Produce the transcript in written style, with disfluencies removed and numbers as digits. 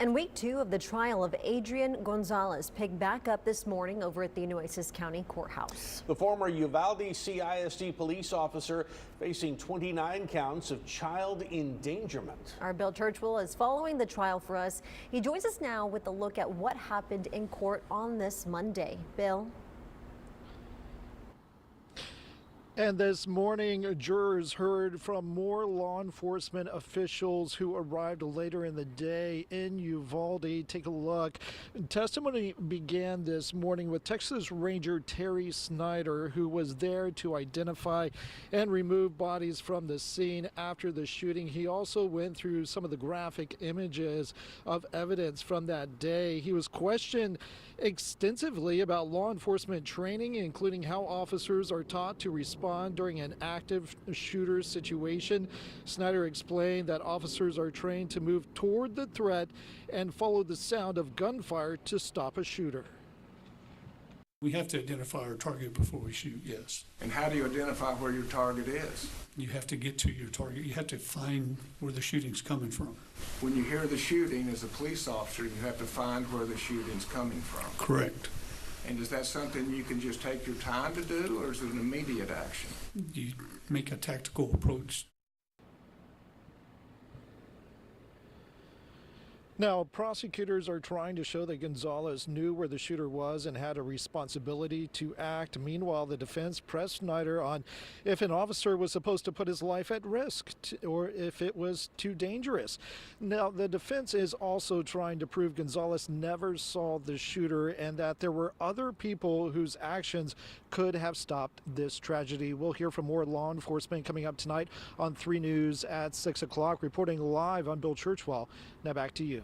And week 2 of the trial of Adrian Gonzalez picked back up this morning over at the Nueces County Courthouse. The former Uvalde CISD police officer facing 29 counts of child endangerment. Our Bill Churchwell is following the trial for us. He joins us now with a look at what happened in court on this Monday. Bill? And this morning, jurors heard from more law enforcement officials who arrived later in the day in Uvalde. Take a look. Testimony began this morning with Texas Ranger Terry Snyder, who was there to identify and remove bodies from the scene after the shooting. He also went through some of the graphic images of evidence from that day. He was questioned extensively about law enforcement training, including how officers are taught to respond during an active shooter situation. Snyder explained that officers are trained to move toward the threat and follow the sound of gunfire to stop a shooter. We have to identify our target before we shoot, yes. And how do you identify where your target is? You have to get to your target. You have to find where the shooting's coming from. When you hear the shooting as a police officer, you have to find where the shooting's coming from. Correct. And is that something you can just take your time to do, or is it an immediate action? You make a tactical approach. Now, prosecutors are trying to show that Gonzalez knew where the shooter was and had a responsibility to act. Meanwhile, the defense pressed Snyder on if an officer was supposed to put his life at risk or if it was too dangerous. Now, the defense is also trying to prove Gonzalez never saw the shooter and that there were other people whose actions could have stopped this tragedy. We'll hear from more law enforcement coming up tonight on 3 News at 6 o'clock. Reporting live, I'm Bill Churchwell. Now back to you.